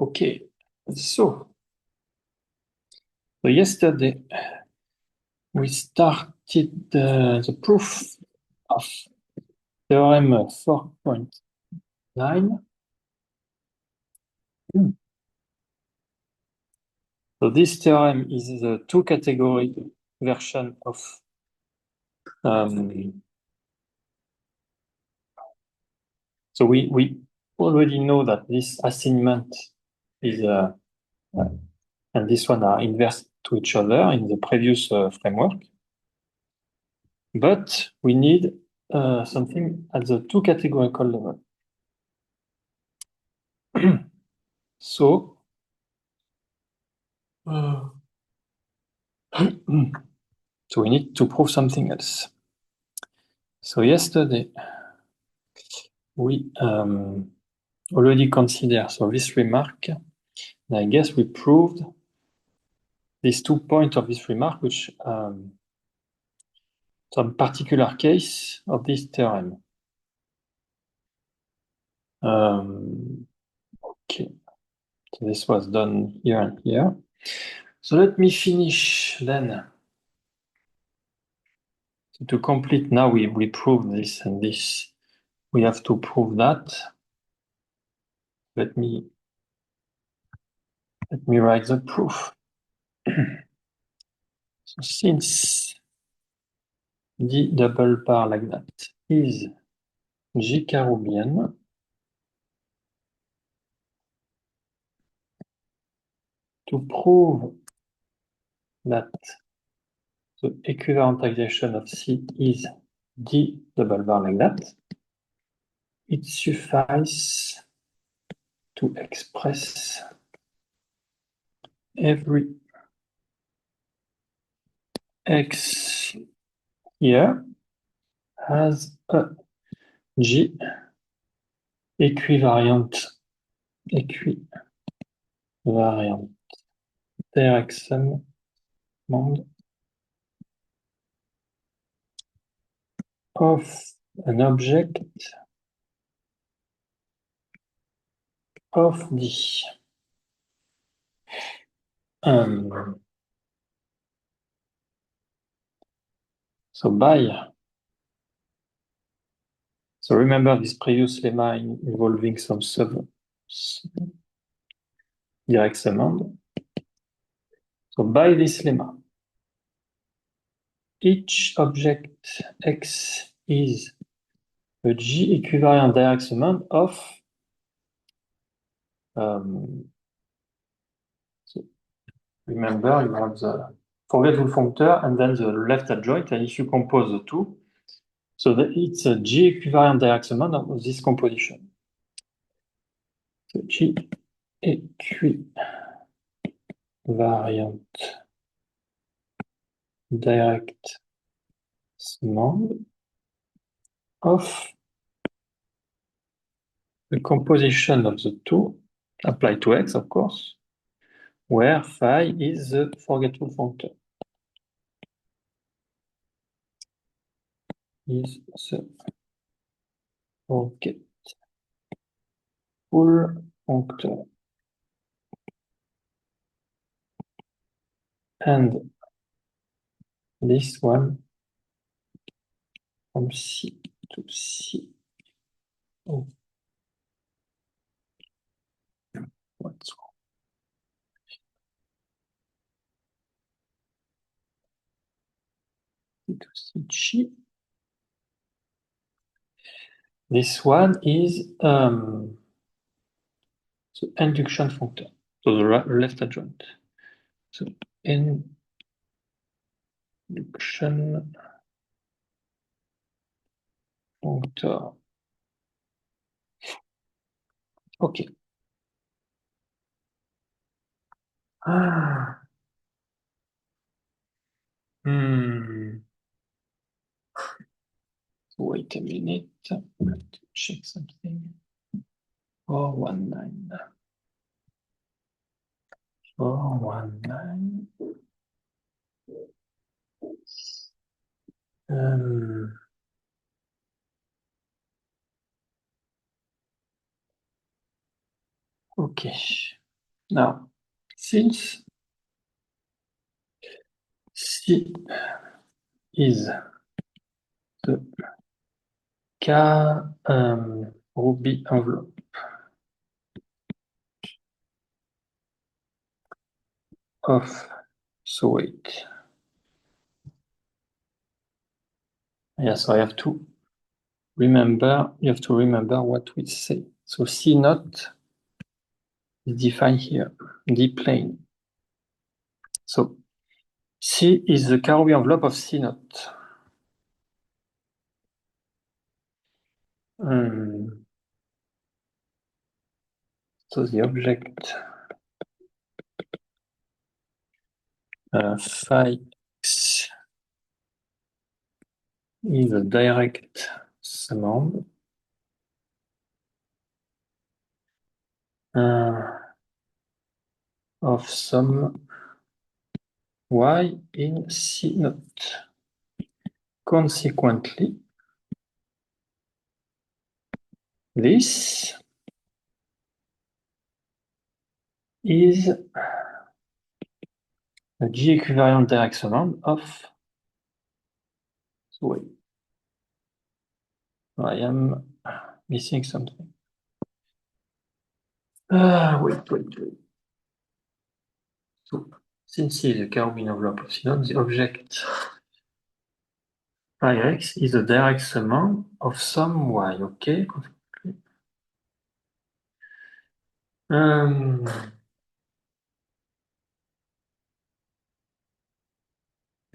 Okay, so yesterday we started the proof of theorem 4.9. So this theorem is the two-category version of so we already know that this assignment is and this one are inverse to each other in the previous framework. But we need something at the two categorical level. So so we need to prove something else. So yesterday we already considered this remark, and I guess we proved these 2 points of this remark, which some particular case of this theorem. Okay, so this was done here and here. So let me finish then. So to complete now, we prove this and this. We have to prove that. Let me write the proof. So since D double bar like that is J Carobian, to prove that the equivalentization of C is D double bar like that, it suffices to express every X here as a G equivariant direct sum of an object of D. So remember this previous lemma involving some direct summand. So by this lemma, each object X is a G equivalent direct summand of so remember you have the forgetful functor and then the left adjoint, and if you compose the two, so that it's a G equivalent direct summand of this composition. So G equivalent direct summand of the composition of the two applied to X, of course, where phi is the forgetful functor. Is the forgetful functor. And this one from C to C. Oh. What's wrong? C to C G. This one is the induction functor, so the left adjoint. So induction functor. Okay. Wait a minute. I have to check something. 419. 419. Okay. Now, since C is the Ruby envelope of, so wait. Yeah, so I have to remember, you have to remember what we say. So C naught is defined here, D plane. So C is the Karoubi envelope of C naught. So the object phi x is a direct summand of some y in C naught. Consequently, this is a G equivalent direct summand of, so wait, I am missing something. Wait. So, since C is a Karoubi envelope of C naught, the object phi x is a direct summand of some y, okay? The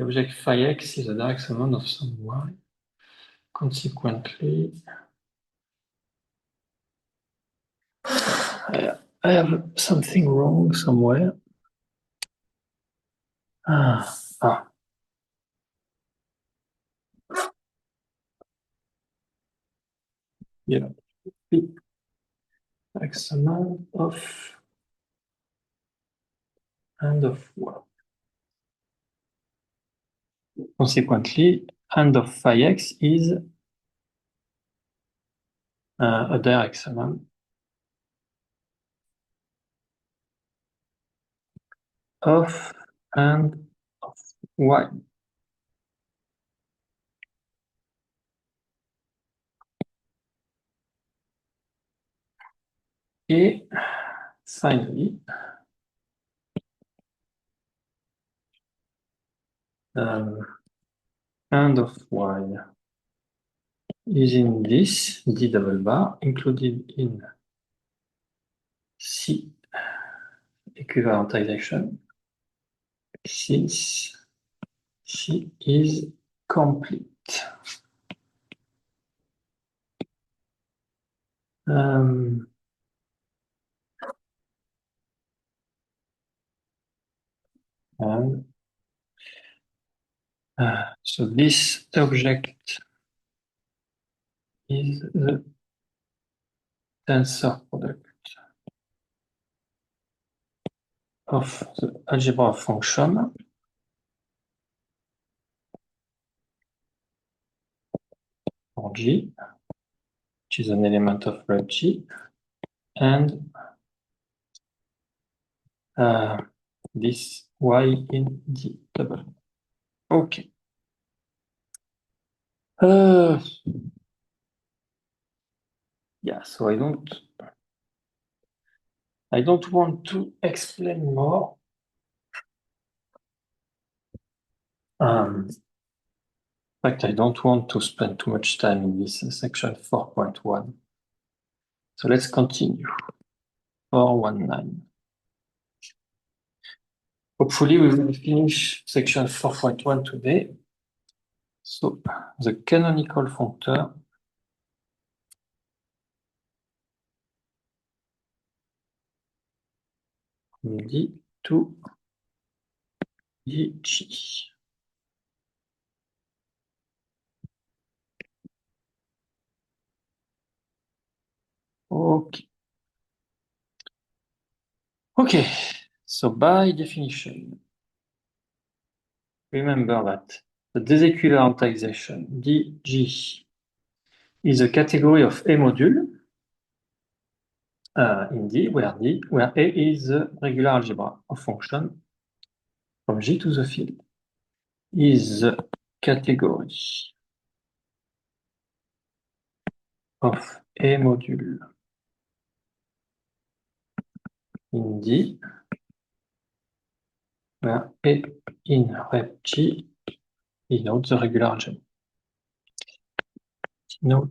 object phi x is a direct summand of some y. Consequently, I have something wrong somewhere. Yeah. Direct summand of and of what? Consequently, and of phi x is a direct summand of and of y. Et finally, and of y is in this D double bar included in C equivalentization since C is complete. And so this object is the tensor product of the algebra function for G, which is an element of red G, and this Y in D double. Okay. Yeah, so I don't want to explain more. In fact, I don't want to spend too much time in this section 4.1. So let's continue. 419. Hopefully, we will finish section 4.1 today. So, the canonical functor D to DG. Okay, so by definition, remember that the disequivalentization DG is a category of A module in D, where A is the regular algebra of function from G to the field, is the category of A module in D, where A in rep G denotes the regular algebra. Denote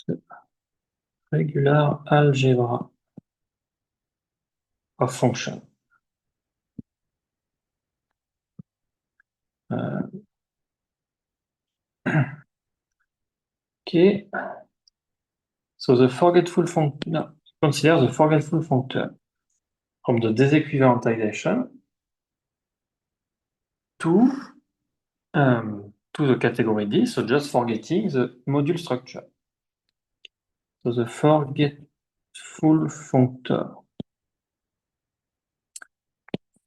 the regular algebra of function. Okay. So the forgetful functor, consider the forgetful functor from the disequivalentization to the category D, so just forgetting the module structure. So the forgetful functor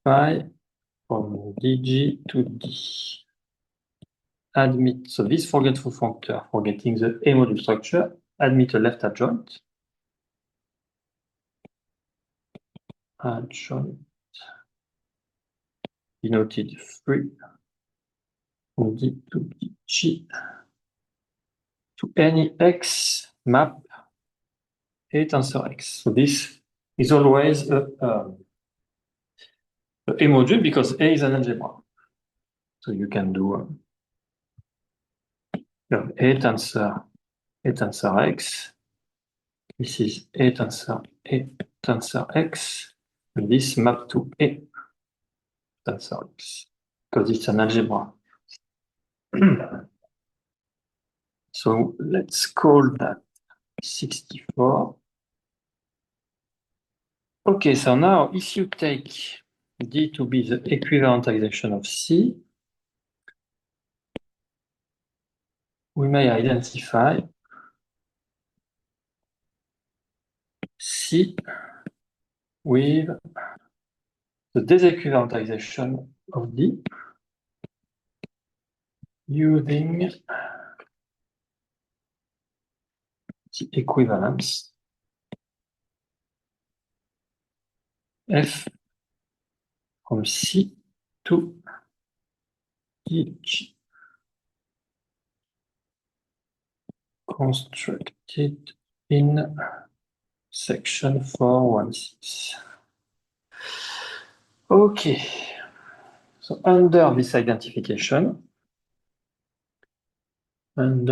phi from DG to D admit, so this forgetful functor, forgetting the A module structure, admit a left adjoint. Denoted 3 from D to G to any X map A tensor X. So this is always a module because A is an algebra. So you can do A tensor X. This is A tensor X. And this map to A tensor X because it's an algebra. So let's call that 64. Okay, so now if you take D to be the equivalentization of C, we may identify C with the disequivalentization of D using the equivalence F from C to DG constructed in section 416. Okay, so under this identification, in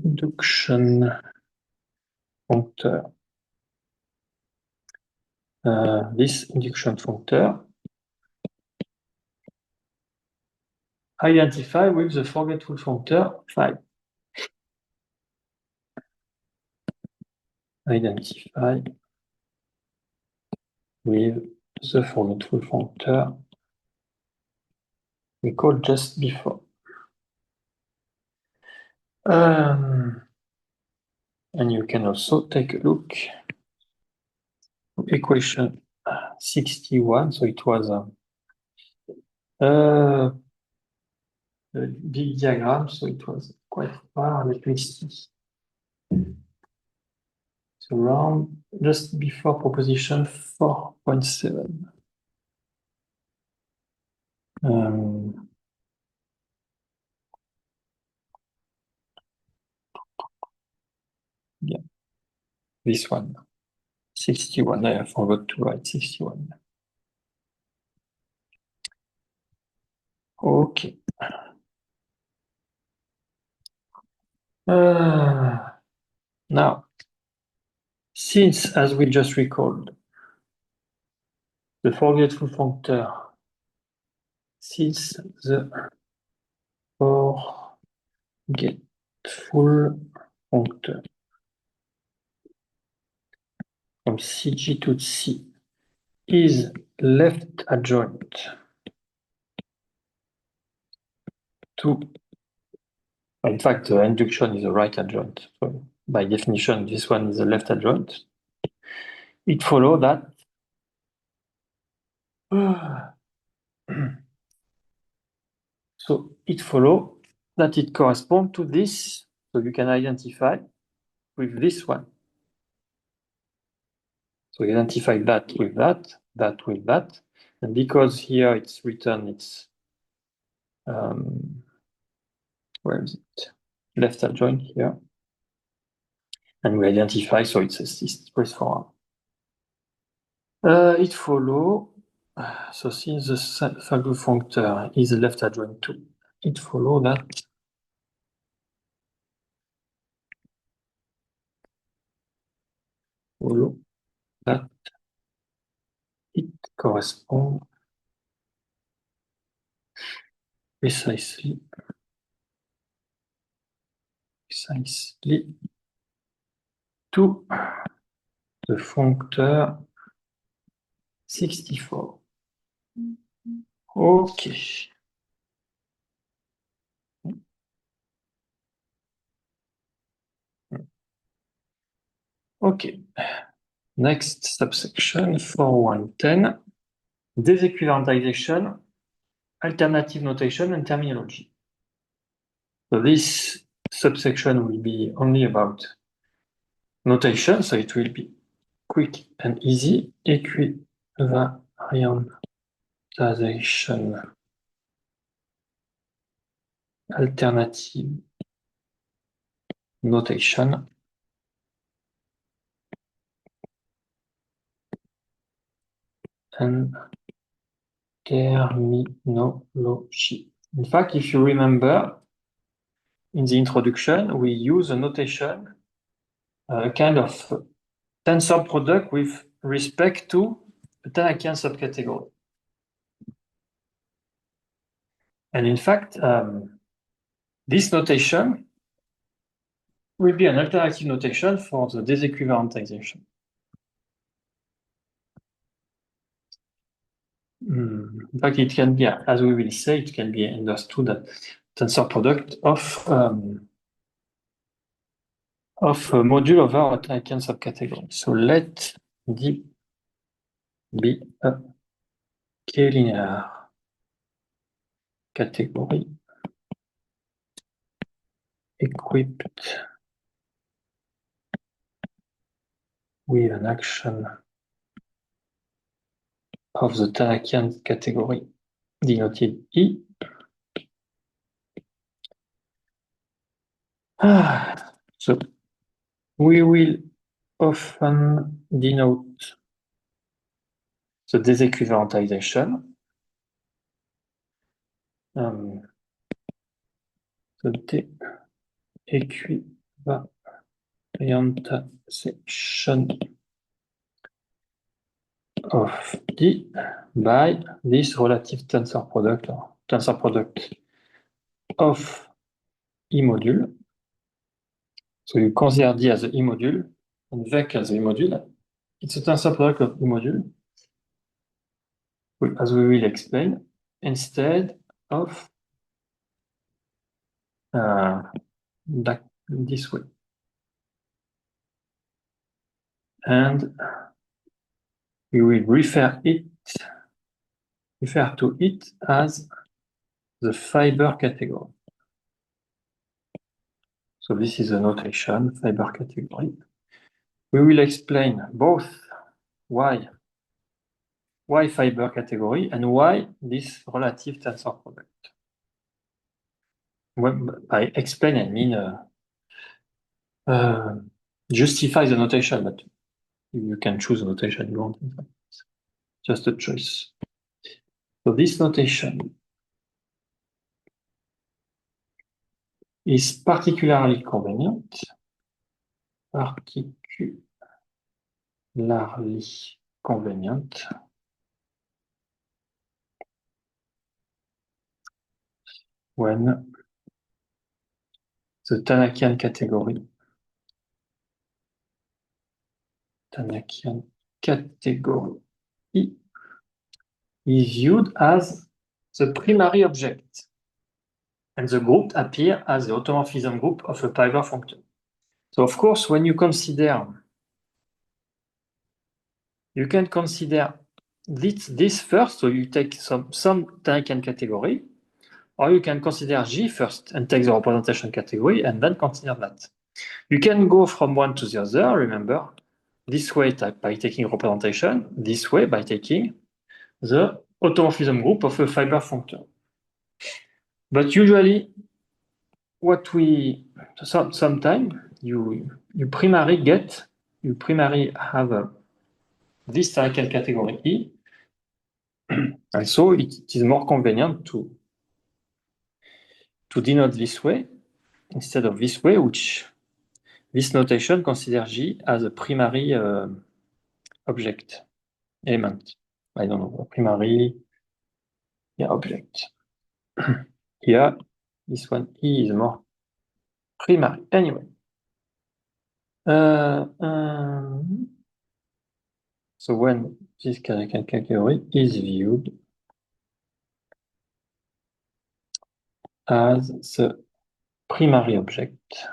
induction functor. This induction functor identify with the forgetful functor phi. Identify with the forgetful functor we called just before. And you can also take a look at equation 61. So it was a big diagram, so it was quite far. Let me see. It's around just before proposition 4.7. Yeah, this one, 61. I forgot to write 61. Okay. Now, since, as we just recalled, the forgetful functor, since the forgetful functor from CG to C is left adjoint to, in fact, the induction is a right adjoint. So by definition, this one is a left adjoint. It follows that So it follows that it corresponds to this, so you can identify with this one. So you identify that with that, that with that, and because here it's written, it's where is it? Left adjoint here, and we identify, so it's straightforward. It follows. So since the value functor is left adjoint to, it follows that it corresponds precisely to the functor 64. Okay. Okay. Next subsection 4.1.10, disequivalentization, alternative notation, and terminology. So this subsection will be only about notation, so it will be quick and easy. Equivariantization, alternative notation, and terminology. In fact, if you remember, in the introduction, we use a notation, kind of tensor product with respect to a Tannakian subcategory. And in fact, this notation will be an alternative notation for the disequivalentization. In fact, it can be, as we will say, it can be understood as tensor product of a module over a Tannakian subcategory. So let D be a K-linear category equipped with an action of the Tannakian category denoted E. So we will often denote the disequivalentization. The deequivalentization of D by this relative tensor product, or tensor product of E module. So you consider D as the E module and VEC as the E module. It's a tensor product of E module, as we will explain, instead of this way. And we will refer to it as the fiber category. So this is a notation, fiber category. We will explain both why fiber category and why this relative tensor product. By explain, I mean justify the notation, but you can choose a notation you want. Just a choice. So this notation is particularly convenient. When the Tannakian category E is viewed as the primary object, and the group appear as the automorphism group of a fiber functor. So of course, when you can consider this first, so you take some Daniken category, or you can consider G first and take the representation category and then consider that. You can go from one to the other, remember, this way by taking representation, this way by taking the automorphism group of a fiber functor. But usually, sometimes you primarily have this Daniken category E, and so it is more convenient to denote this way instead of this way, which this notation considers G as a primary object element. I don't know, a primary object. Here, this one E is more primary. Anyway. So when this category is viewed as the primary object,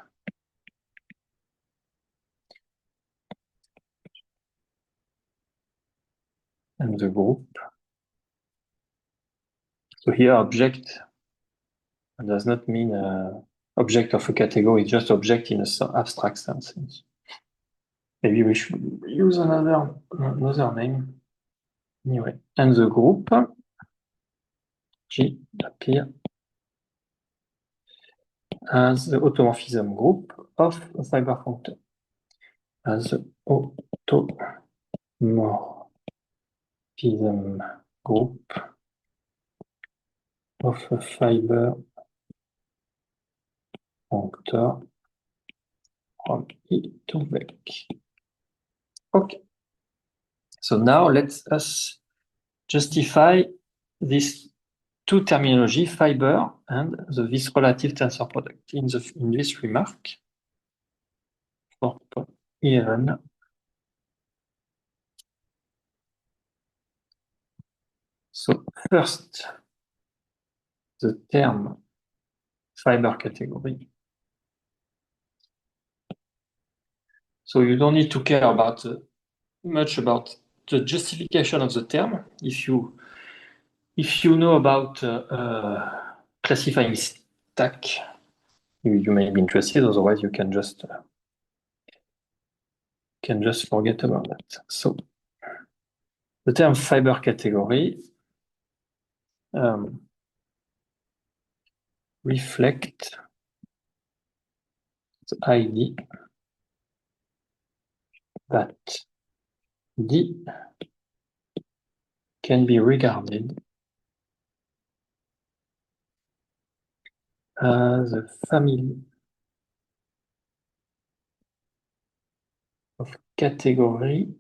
and the group. So here object does not mean object of a category, it's just object in an abstract sense. Maybe we should use another name. Anyway, and the group G appear as the automorphism group of a fiber functor. As the automorphism group of a fiber functor from E to Vec. Okay. So now let us justify these two terminology, fiber and this relative tensor product in this remark. 4.11. So first, the term fiber category. So you don't need to care about much about the justification of the term. If you know about classifying stack, you may be interested. Otherwise, you can just forget about that. So the term fiber category reflect the idea that D can be regarded as a family of categories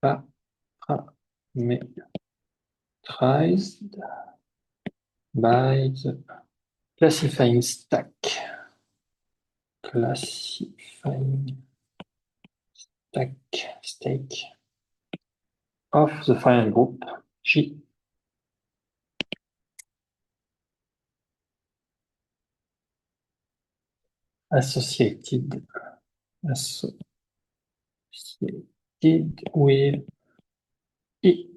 parameterized by the classifying stack. State of the final group G. Associated with E.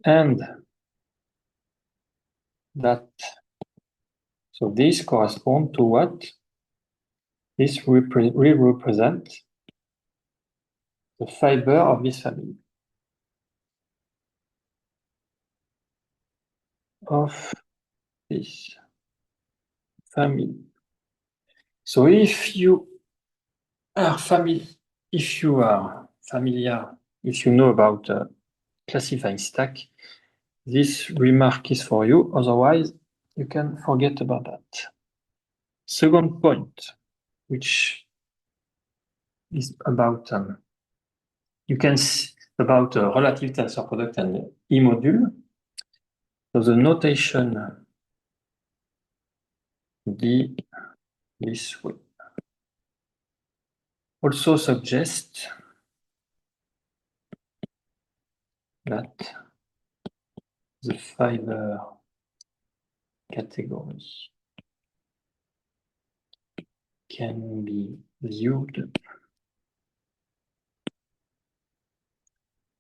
And that, so this corresponds to what? This represent the fiber of this family. Of this family. So if you are familiar, if you know about classifying stack, this remark is for you. Otherwise, you can forget about that. Second point, which is about you can see about relative tensor product and E module. So the notation D this way also suggests that the fiber category can be viewed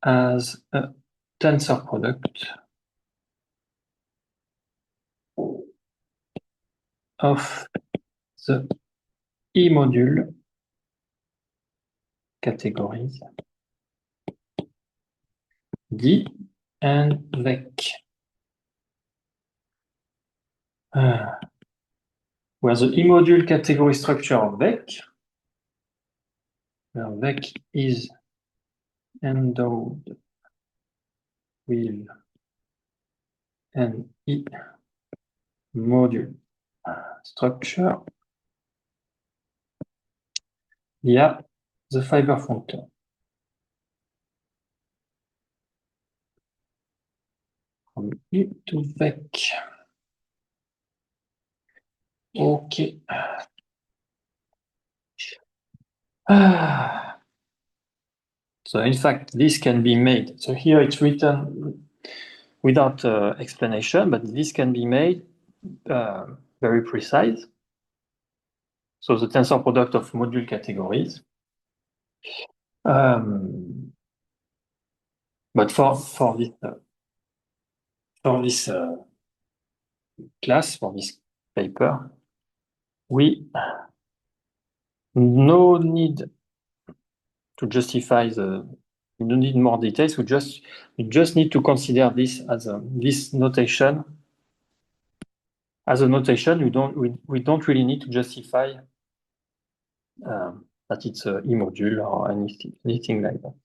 as a tensor product of the E-module categories D and VEC. Where the E-module category structure of VEC, where VEC is endowed with an E-module structure via the fiber functor. From E to VEC. Okay. So in fact, this can be made. So here it's written without explanation, but this can be made very precise. So the tensor product of module categories. But for this class, for this paper, we no need to justify we don't need more details. We just need to consider this as this notation as a notation. We don't really need to justify that it's a E-module or anything like that.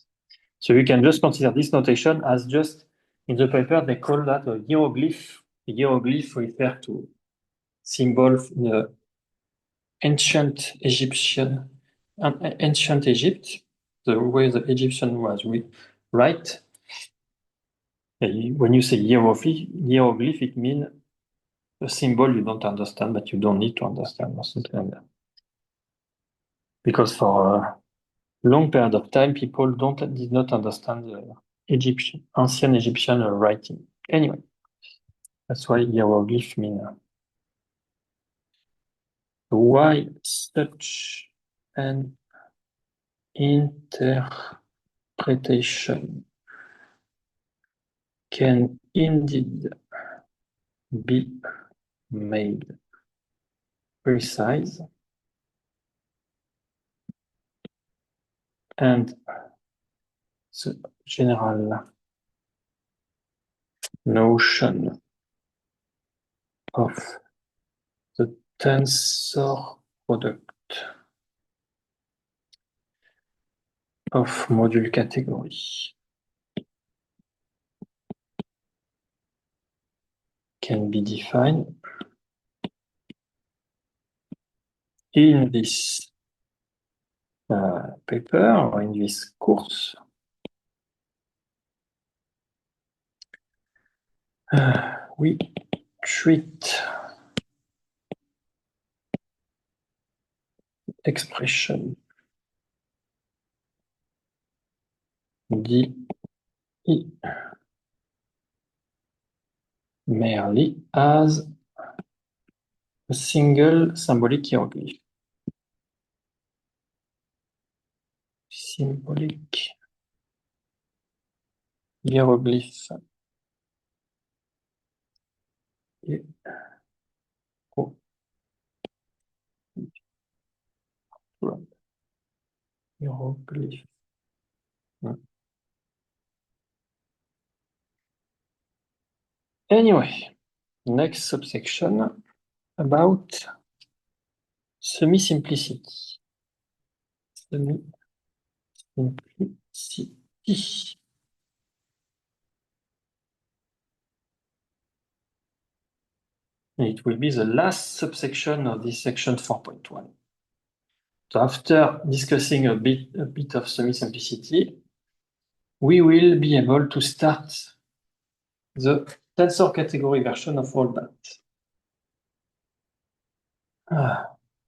So you can just consider this notation as just in the paper they call that a hieroglyph. The hieroglyph refers to symbol in the ancient Egypt, the way the Egyptian was right. When you say hieroglyph, it means a symbol you don't understand, but you don't need to understand or something like that. Because for a long period of time, people did not understand the ancient Egyptian writing. Anyway, that's why hieroglyph means. Why such an interpretation can indeed be made precise and the general notion of the tensor product of module category can be defined in this paper or in this course. We treat expression D E merely as a single symbolic hieroglyph. Symbolic hieroglyph. Hieroglyph. Anyway, next subsection about semi-simplicity. Semi-simplicity. It will be the last subsection of this section 4.1. So after discussing a bit of semi-simplicity, we will be able to start the tensor category version of all that.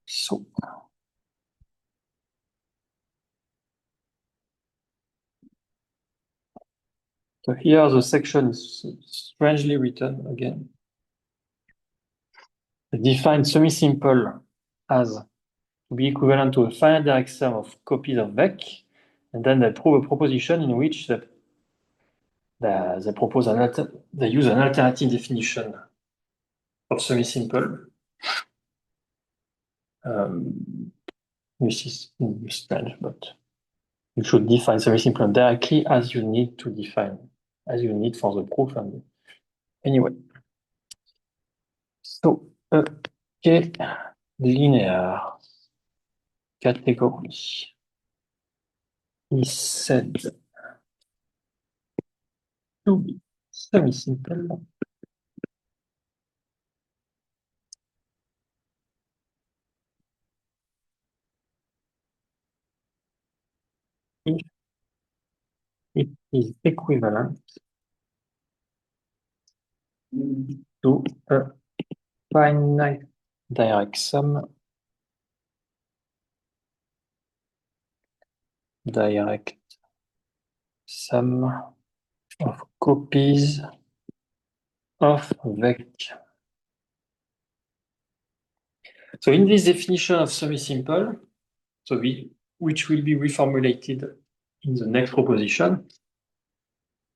So here the section is strangely written again. Define semi-simple as to be equivalent to a finite direct sum of copies of VEC, and then they prove a proposition in which they use an alternative definition of semi-simple, which is strange, but you should define semi-simple directly as you need for the proof. And anyway, so K linear category is said to be semi-simple if it is equivalent to a finite direct sum of copies of VEC. So in this definition of semi-simple, which will be reformulated in the next proposition,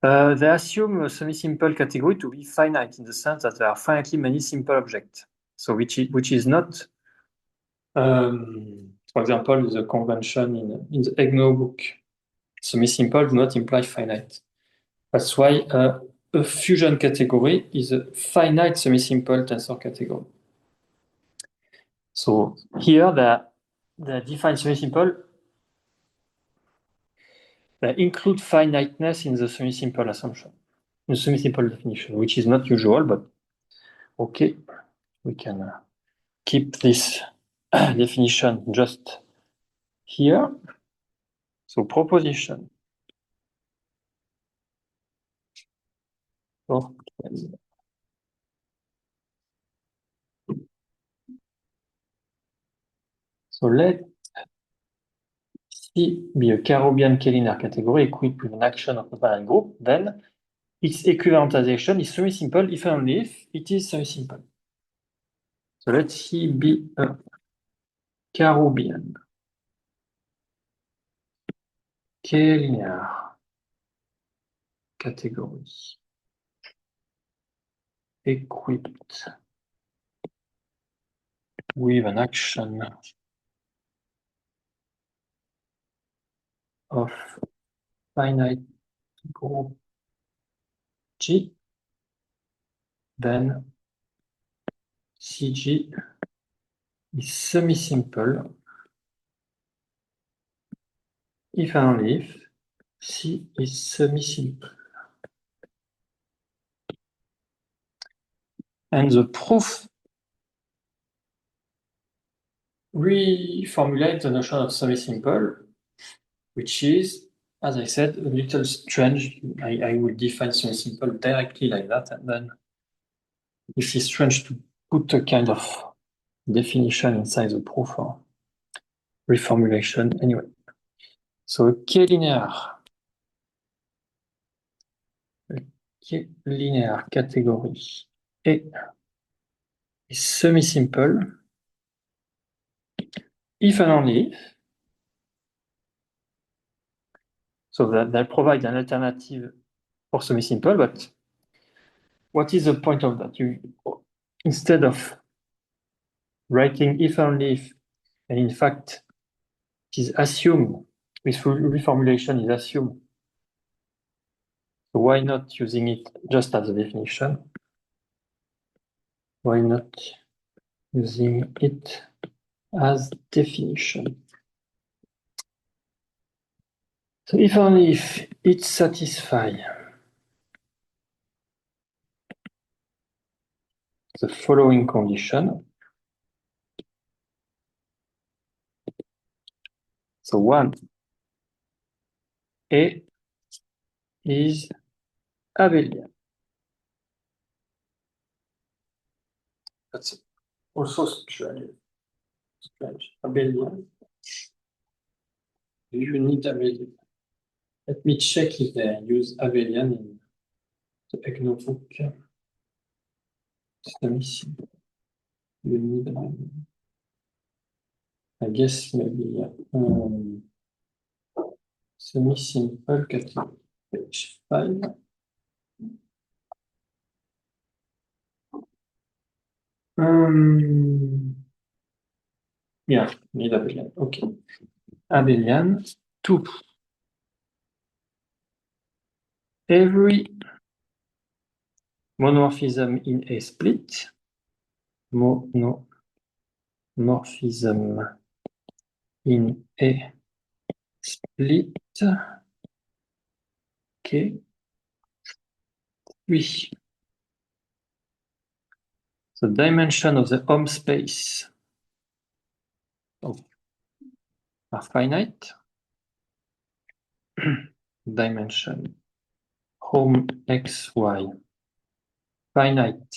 they assume a semi-simple category to be finite in the sense that there are finitely many simple objects. So which is not, for example, the convention in the EGNO book. Semi-simple do not imply finite. That's why a fusion category is a finite semi-simple tensor category. So here they define semi-simple. They include finiteness in the semi-simple assumption, in the semi-simple definition, which is not usual, but okay, we can keep this definition just here. So proposition. Okay. So let C be a Carobian K-linear category equipped with an action of a finite group, then its equivalentization is semi-simple if and only if it is semi-simple. So let C be a Carobian K-linear category equipped with an action of finite group G, then CG is semi-simple if and only if C is semi-simple. And the proof reformulates the notion of semi-simple, which is, as I said, a little strange. I will define semi-simple directly like that, and then this is strange to put a kind of definition inside the proof or reformulation. Anyway, so a K-linear category A is semi-simple if and only if, so that provides an alternative for semi-simple, but what is the point of that? Instead of writing if and only if, and in fact, it is assumed, this reformulation is assumed. So why not using it just as a definition? Why not using it as definition? So if only if it satisfies the following condition. So 1, A is abelian. That's also strange. Abelian. You need abelian. Let me check if they use abelian in the EGNO book. Let me see. You need abelian. I guess maybe semi-simple category. Page 5. Yeah, need abelian. Okay. Abelian 2. Every monomorphism in a split, monomorphism in a split, okay, 3. The dimension of the Hom space are finite. Dimension Hom x, y, finite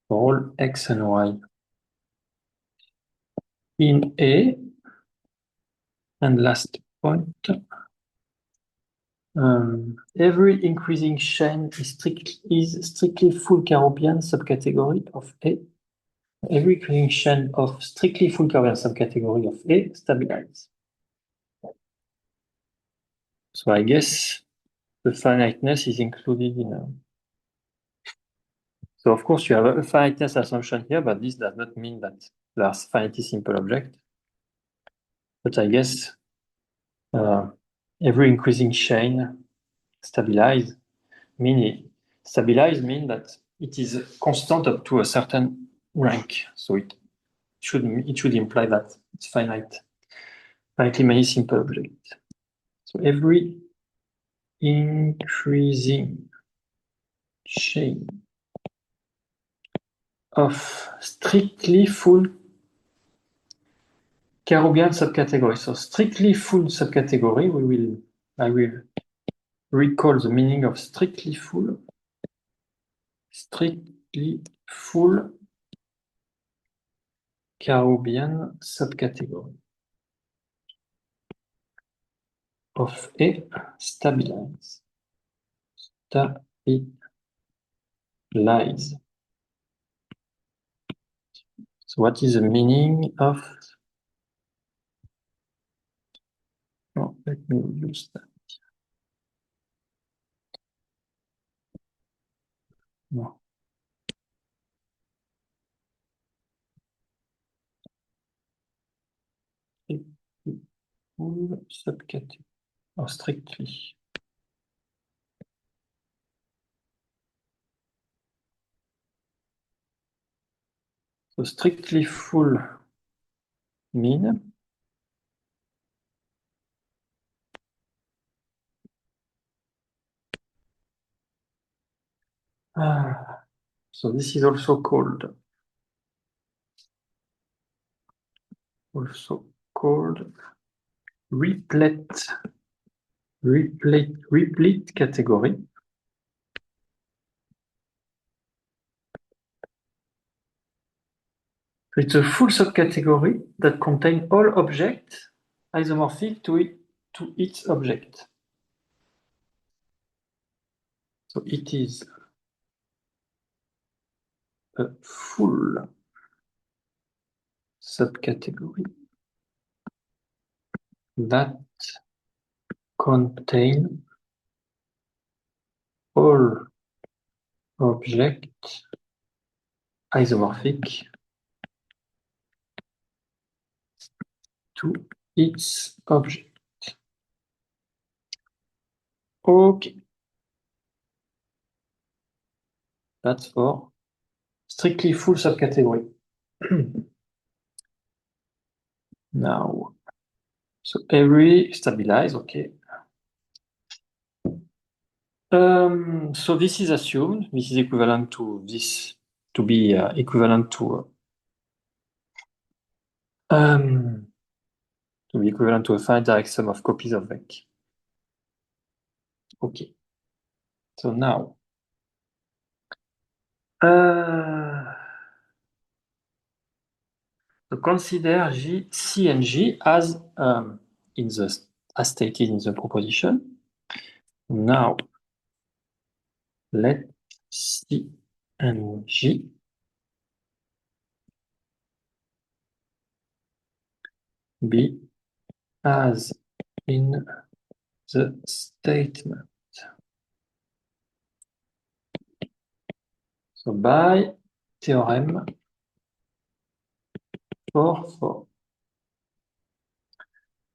for all x and y in A. And last point, every increasing chain is strictly full Carobian subcategory of A. Every increasing chain of strictly full Carobian subcategory of A stabilizes. So I guess the finiteness is included in. So of course you have a finiteness assumption here, but this does not mean that there's finitely simple object. But I guess every increasing chain stabilize mean that it is constant up to a certain rank. So it should imply that it's finitely many simple objects. So every increasing chain of strictly full Carobian subcategory. So strictly full subcategory, I will recall the meaning of strictly full Carobian subcategory of A stabilize. So what is the meaning of? Oh, let me use that. No. Subcategory or strictly. So strictly full mean so this is also called replete category. It's a full subcategory that contains all objects isomorphic to its object. So it is a full subcategory that contain all objects isomorphic to its object. Okay. That's for strictly full subcategory. Now, so every stabilize, okay. So this is assumed. This is equivalent to this to be equivalent to a finite direct sum of copies of vec. Okay. So now, so consider G, C and G as stated in the proposition. Now, let C and G be as in the statement. So by theorem for.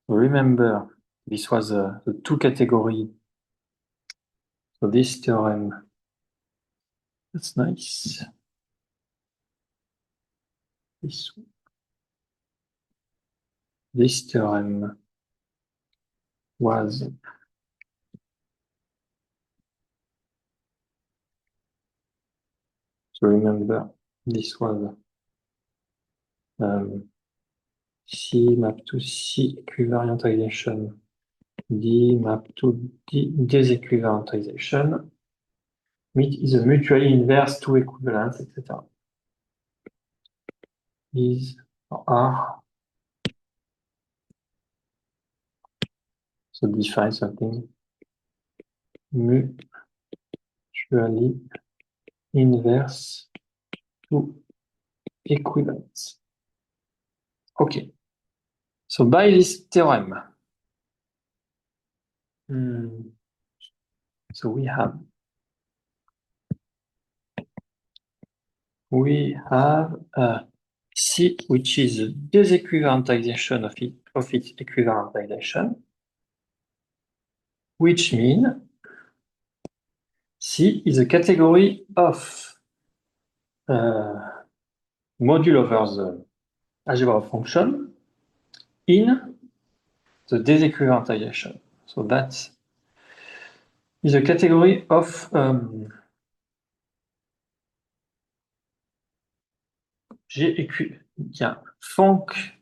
Remember, this was the two category. So this theorem, that's nice. This theorem was so remember this was C map to C equivariantization, D map to D disequivariantization. Is a mutually inverse two equivalence, etc. Is or are. So define something mutually inverse two equivalence. Okay. So by this theorem, so we have C, which is the disequivalentization of its equivalentization, which means C is a category of module over the algebra of function in the disequivalentization. So that is a category of func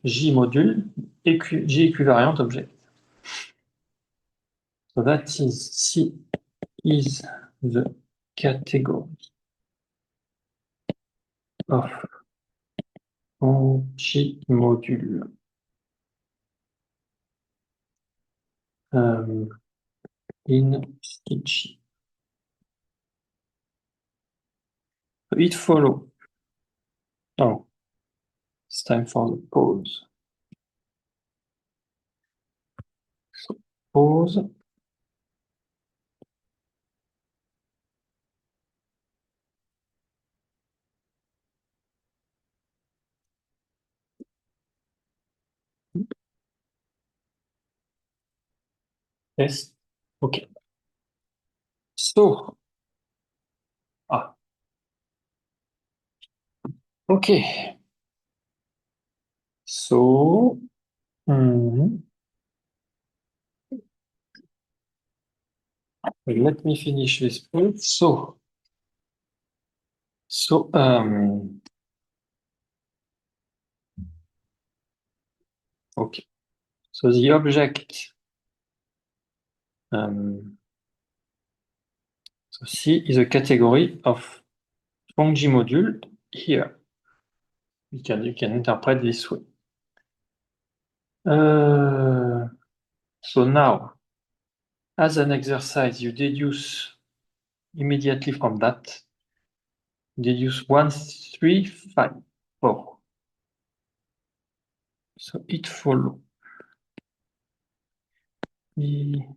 J module J equivalent object. So that is C is the category of J module in J. So it follows. Oh, it's time for the pause. So pause. Yes. Okay. So, okay. So, let me finish this proof. So, okay. So the object, so C is a category of fungi module here. You can interpret this way. So now, as an exercise, you deduce immediately from that. Deduce 1, 3, 5, 4. So it follows immediately.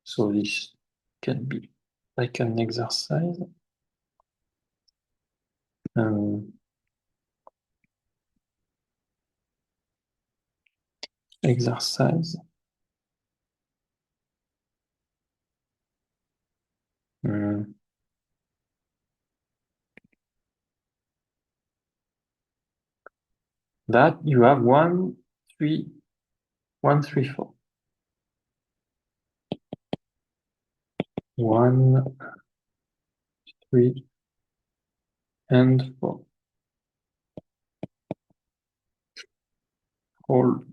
So this can be like an exercise. Exercise. That you have 1, 3, 1, 3, 4. 1, 3, and 4. All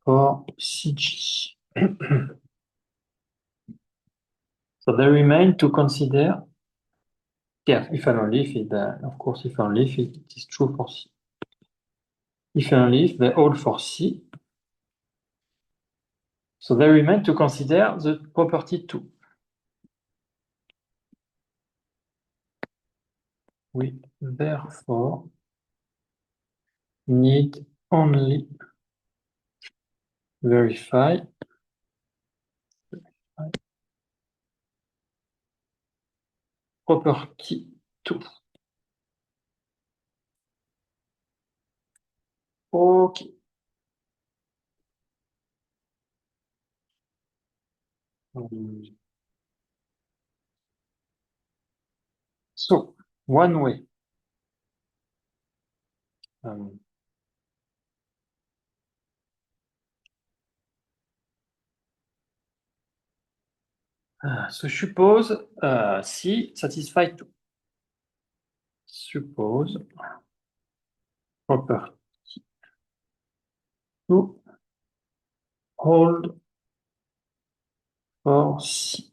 for CG. So they remain to consider. Yeah, if and only if of course, if and only if it is true for C. If and only if they hold for C, So they remain to consider the property 2. We therefore need only verify property 2. Okay. So one way so suppose C satisfy 2. Suppose property 2 hold for C.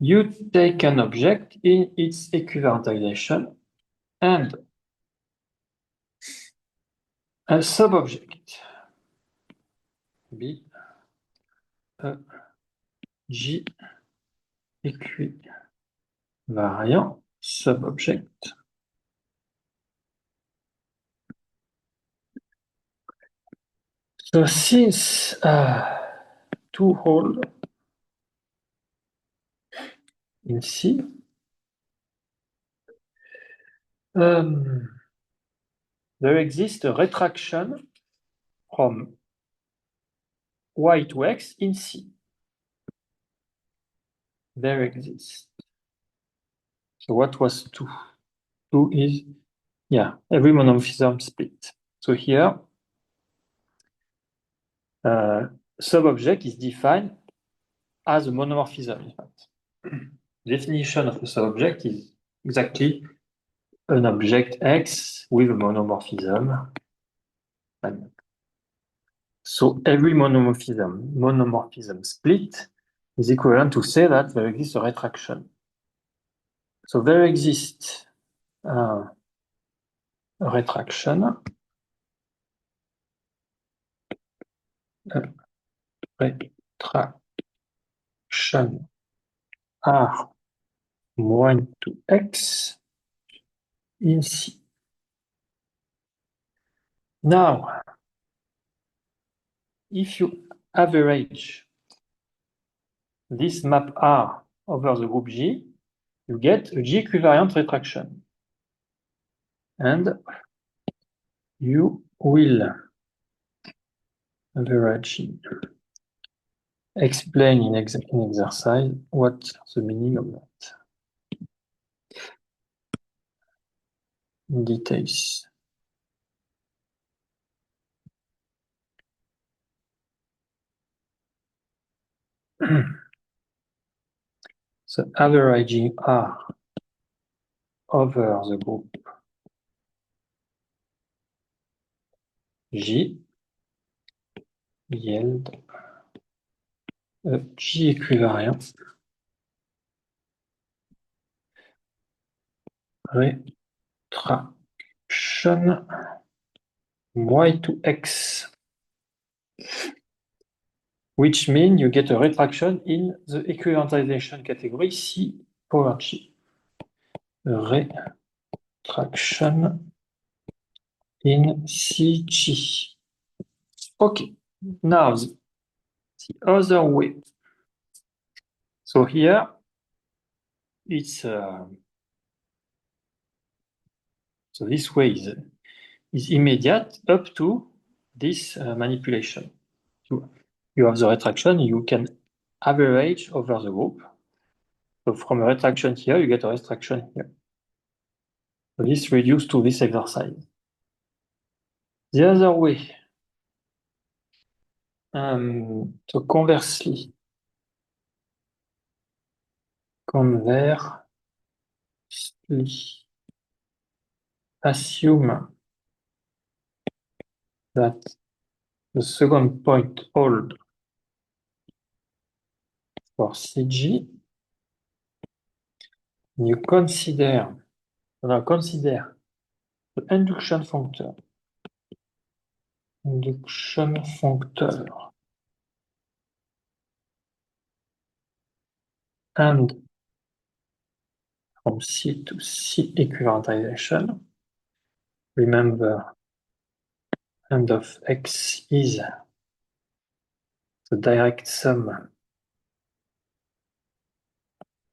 You take an object in its equivalentization and a subobject B E G équivariant subobject. So since two hold in C, there exists a retraction from Y to X in C. There exists. So what was 2? 2 is, every monomorphism split. So here, subobject is defined as a monomorphism, in fact. Definition of a subobject is exactly an object X with a monomorphism. So every monomorphism split is equivalent to say that there exists a retraction. So there exists a retraction. Retraction R moins to X in C. Now, if you average this map R over the group G, you get a G equivariant retraction. And you will averaging explain in exercise what's the meaning of that in details. So averaging R over the group G yield a G equivariant retraction Y to X, which means you get a retraction in the equivalentization category C power G. Retraction in CG. Okay, now the other way. So here it's so this way is immediate up to this manipulation. You have the retraction, you can average over the group. So from a retraction here, you get a retraction here. So this reduced to this exercise. The other way, so conversely, assume that the second point hold for CG. You consider the induction functor. Induction functor and from C to C equivalentization. Remember, and of X is the direct sum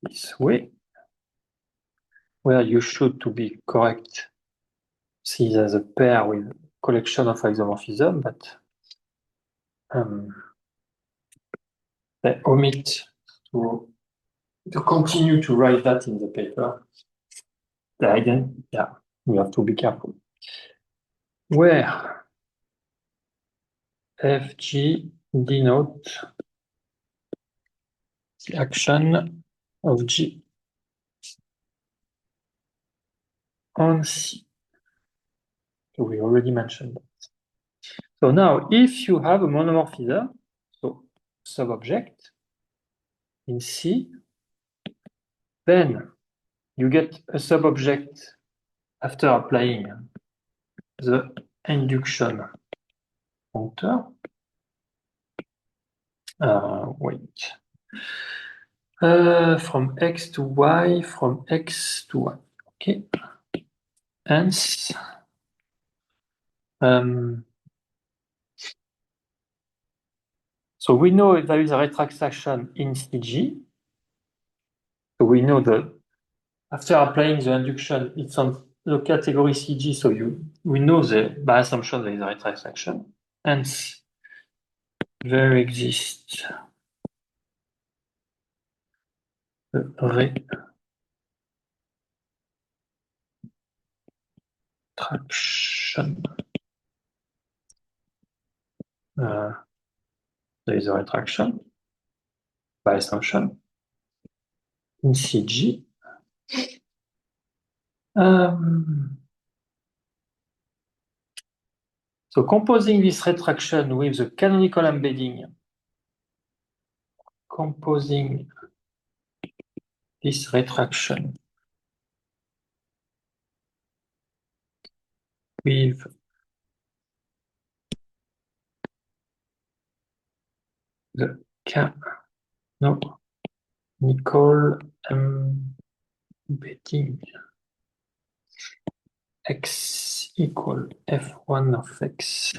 this way, where you should to be correct see it as a pair with collection of isomorphism, but they omit to continue to write that in the paper. You have to be careful. Where Fg denote the action of G on C. So we already mentioned that. So now, if you have a monomorphism, so sub-object in C, then you get a sub-object after applying the induction counter. Wait. From X to Y, from X to Y. Okay. Hence, so we know if there is a retraction in CG. So we know that after applying the induction, it's on the category CG. So we know that by assumption there is a retraction. Hence, there exists a retraction. There is a retraction by assumption in CG. So composing this retraction with the canonical embedding, composing this retraction with the canonical embedding X equal F1 of X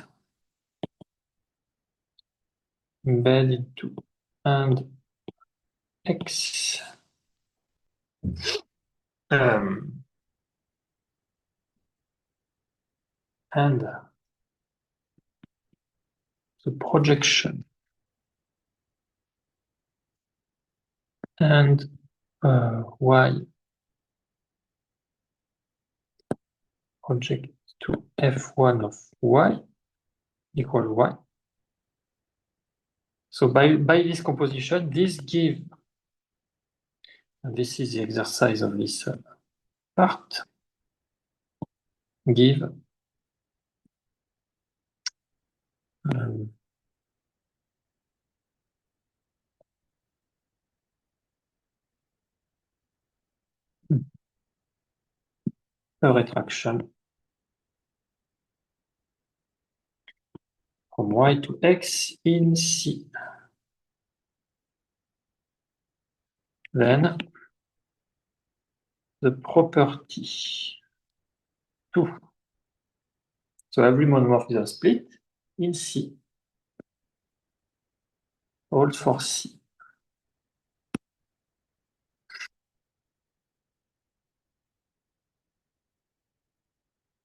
embedded to and X and the projection and Y project to F1 of Y equal Y. So by this composition, this gives, and this is the exercise of this part, give a retraction from Y to X in C. Then the property 2. So every monomorphism split in C holds for C.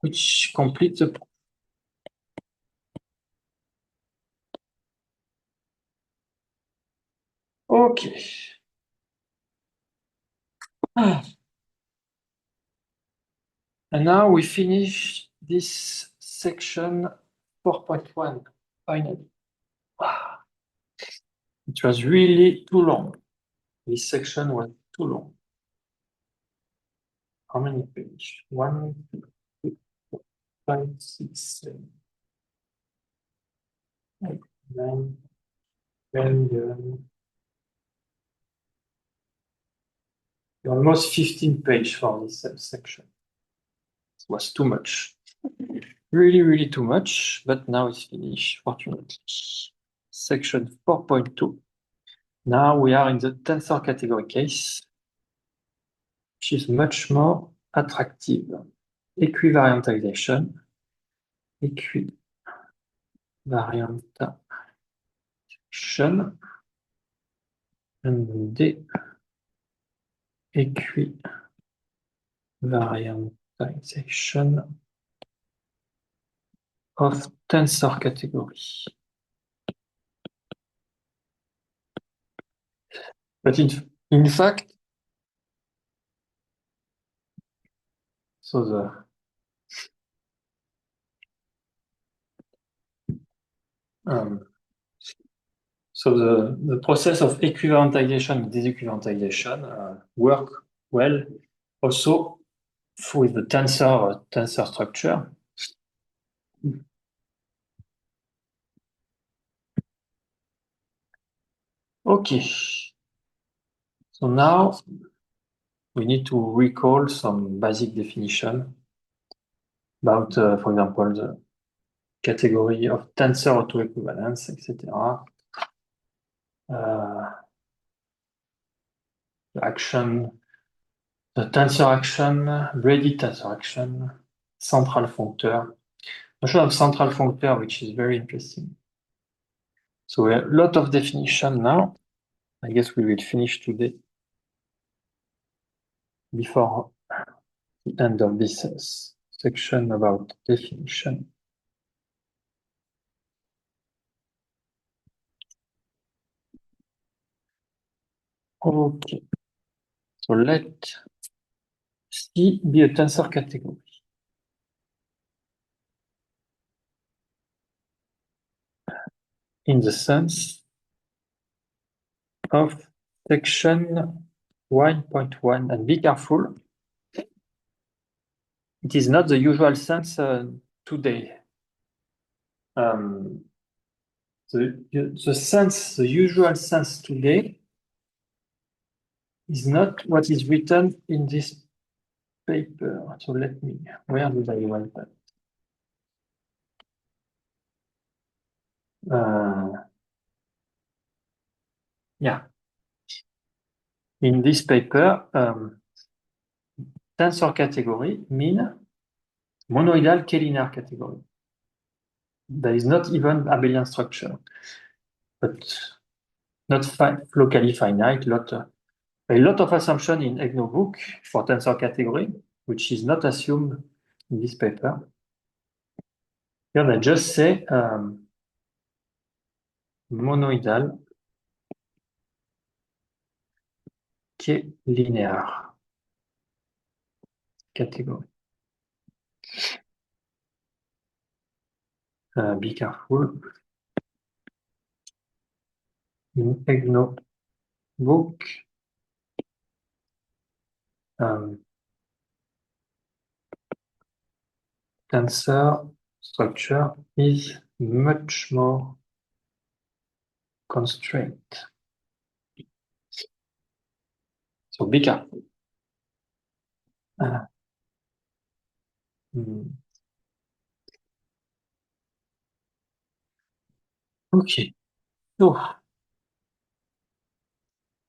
Which completes the proof. Okay. And now we finish this section 4.1 finally. It was really too long. This section was too long. How many pages? 1, 2, 3, 4, 5, 6, 7, 8, 9, 10, 11. Almost 15 pages for this section. It was too much. Really, really too much, but now it's finished, fortunately. Section 4.2. Now we are in the tensor category case, which is much more attractive. Equivariantization. Equivariantation. And equivariantization of tensor category. But in fact, so the process of equivariantization and disequivariantization work well also with the tensor structure. Okay. So now we need to recall some basic definition about, for example, the category of tensor autoequivalence, etc. The tensor action, Brady tensor action, central functor. Notion of central functor, which is very interesting. So we have a lot of definition now. I guess we will finish today before the end of this section about definition. Okay. So let C be a tensor category. In the sense of section 1.1, and be careful, it is not the usual sense today. The usual sense today is not what is written in this paper. So where did I write that? Yeah. In this paper, tensor category mean monoidal K-linear category. There is not even abelian structure, but not locally finite. A lot of assumption in EGNO book for tensor category, which is not assumed in this paper. Here they just say monoidal K-linear category. Be careful. In EGNO book, tensor structure is much more constrained. So be careful. Okay. So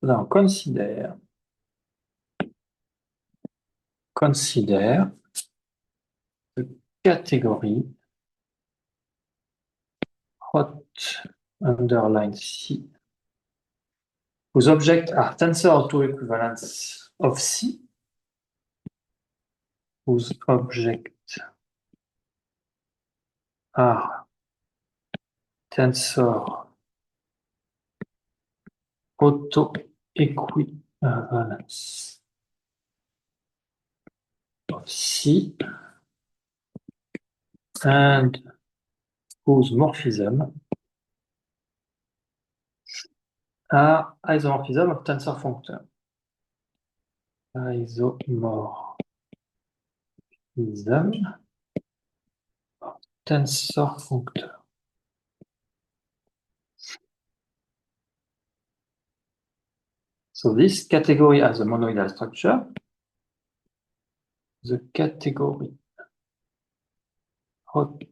now consider the category hot underline C, whose objects are tensor autoequivalence of C, whose objects are tensor autoequivalence of C, and whose morphism are isomorphism of tensor functor. Isomorphism of tensor functor. So this category has a monoidal structure. The category hot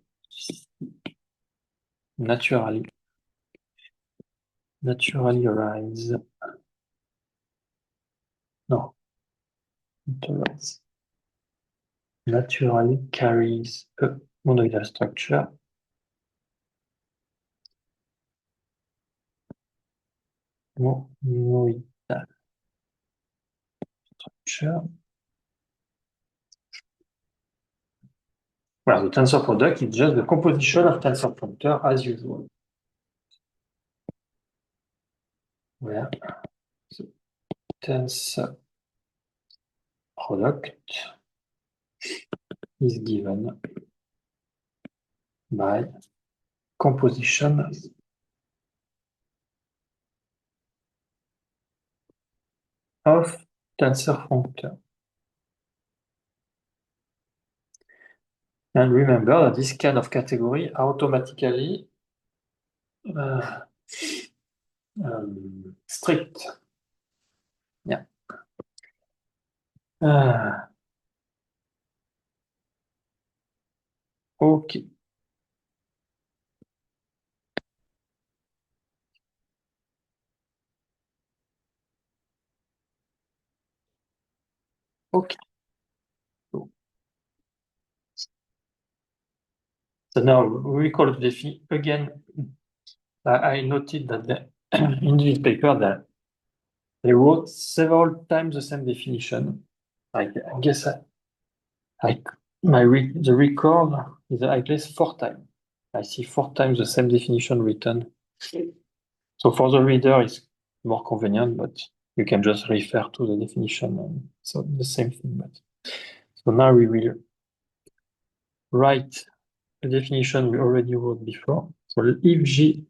naturally naturally arise. No, not arise. Naturally carries a monoidal structure. Monoidal structure. Well, the tensor product is just the composition of tensor functor as usual. Where the tensor product is given by composition of tensor functor. And remember that this kind of category automatically strict. Yeah. Okay. Okay. So now we recall the definition again. I noted that in this paper that they wrote several times the same definition. I guess the record is I place 4 times. I see 4 times the same definition written. So for the reader, it's more convenient, but you can just refer to the definition. And so the same thing. But so now we will write the definition we already wrote before. So if G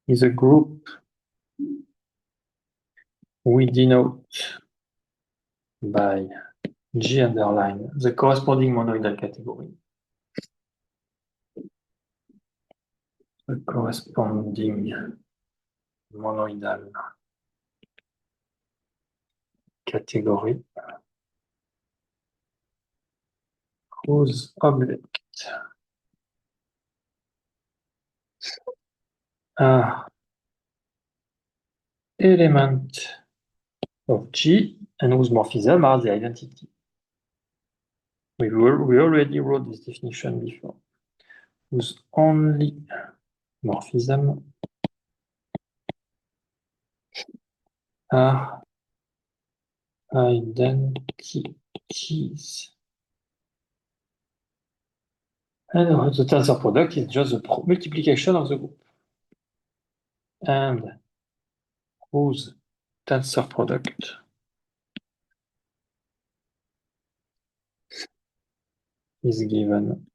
is a group, we denote by G underline the corresponding monoidal category. The corresponding monoidal category whose object are element of G and whose morphism are the identity. We already wrote this definition before. Whose only morphism are identities. And the tensor product is just the multiplication of the group. And whose tensor product is given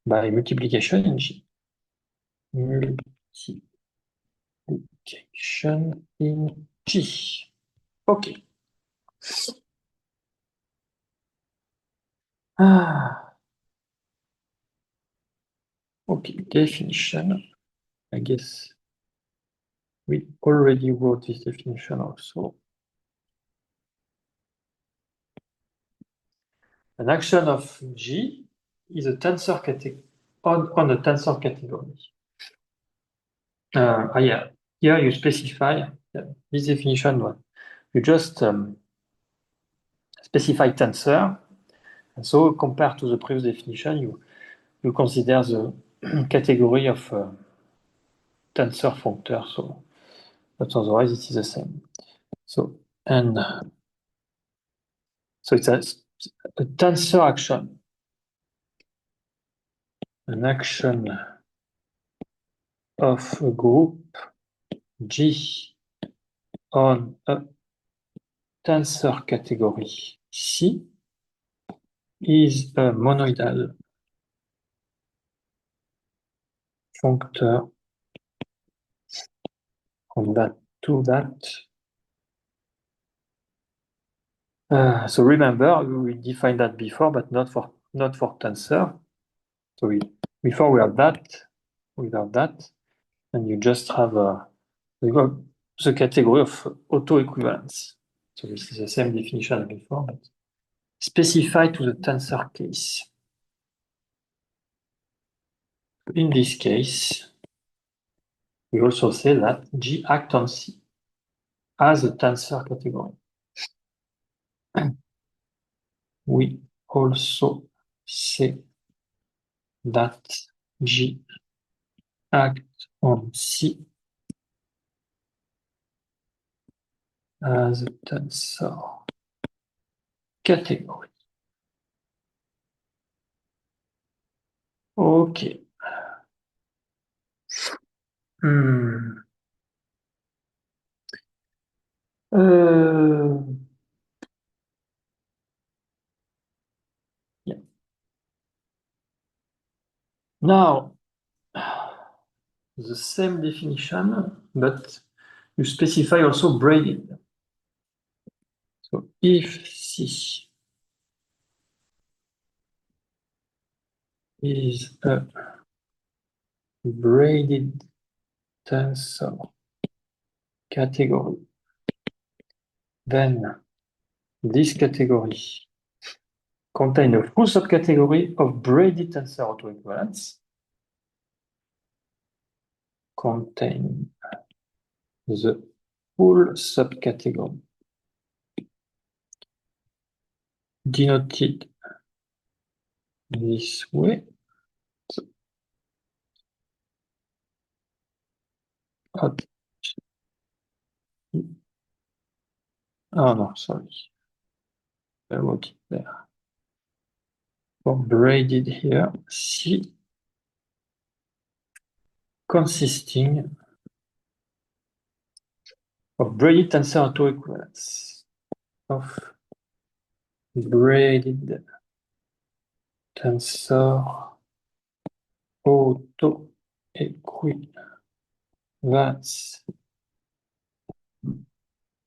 by multiplication in G. Multiplication in G. Okay. Okay, definition. I guess we already wrote this definition also. An action of G is a tensor category on a tensor category. Yeah, here you specify this definition one. You just specify tensor, and so compared to the previous definition, you consider the category of tensor functor. So, but otherwise it is the same. So so it's a tensor action. An action of a group G on a tensor category C is a monoidal functor from that to that. So remember, we defined that before, but not for tensor. So before we have that, without that, and you just have the category of autoequivalence. So this is the same definition as before, but specified to the tensor case. In this case, we also say that G act on C as a tensor category. We also say that G act on C as a tensor category. Okay. Hmm. Yeah. Now, the same definition, but you specify also braided. So if C is a braided tensor category, then this category contains a full subcategory of braided tensor autoequivalence, contain the full subcategory denoted this way. So, oh no, sorry. I wrote it there. For braided here, C consisting of braided tensor autoequivalence. Of braided tensor autoequivalence.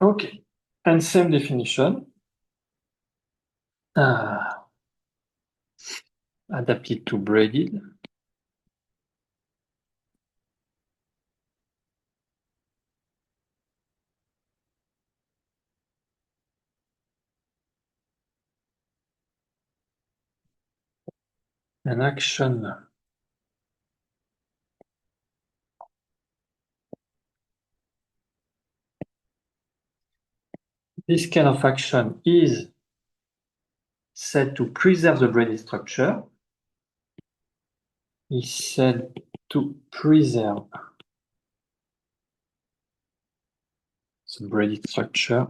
Okay, and same definition. Adapted to braided. An action this kind of action is said to preserve the braided structure. Is said to preserve the braided structure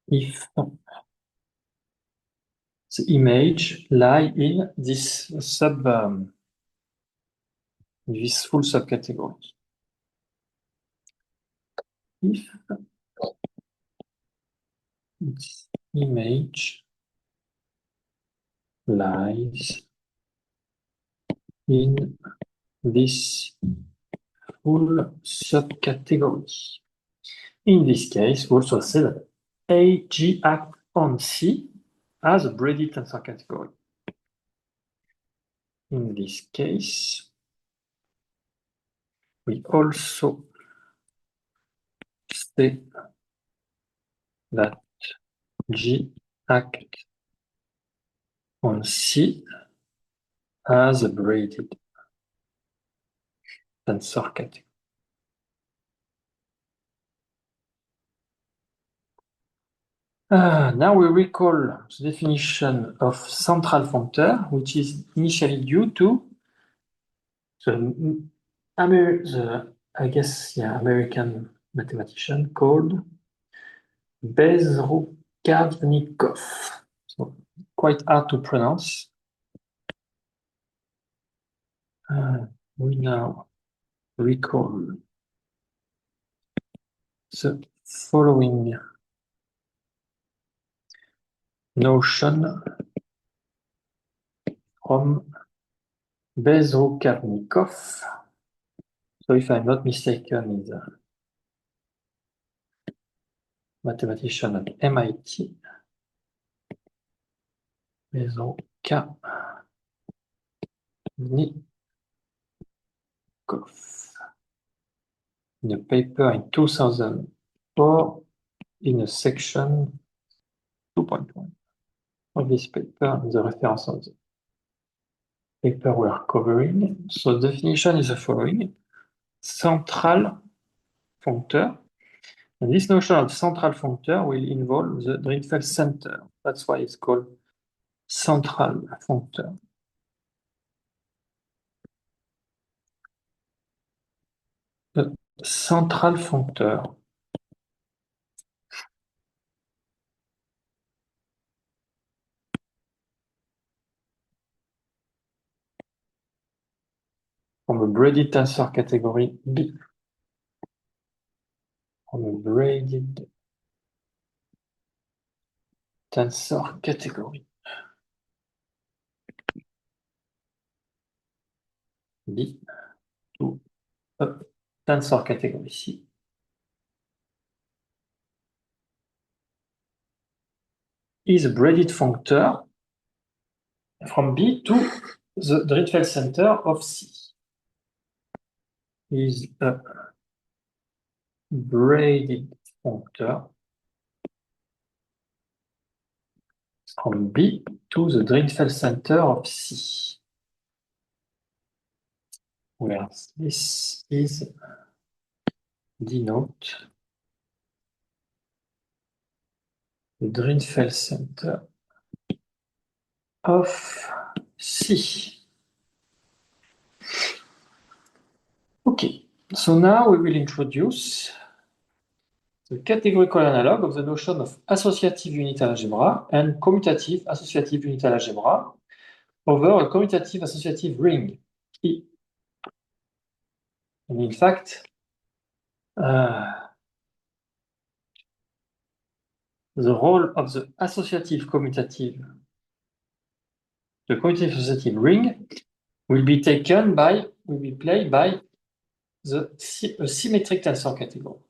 if the image lie in this this full subcategory. If this image lies in this full subcategory. In this case, we also say that AG act on C as a braided tensor category. In this case, we also say that G act on C as a braided tensor category. Now we recall the definition of central functor, which is initially due to the American mathematician called Bezrukavnikov. So quite hard to pronounce. We now recall the following notion from Bezrukavnikov. So if I'm not mistaken, is a mathematician at MIT. Bezrukavnikov. In a paper in 2000. or in a section 2.1 of this paper, the reference of the paper we are covering. So the definition is the following: central functor. And this notion of central functor will involve the Drinfeld center. That's why it's called central functor. The central functor. From a braided tensor category B. From a braided tensor category B to a tensor category C. Is a braided functor from B to the Drinfeld center of C. Is a braided functor from B to the Drinfeld center of C, where this is denote the Drinfeld center of C. Okay, so now we will introduce the categorical analog of the notion of associative unital algebra and commutative associative unital algebra over a commutative associative ring, E. And in fact, the role of the associative commutative, the commutative associative ring will be played by the symmetric tensor category.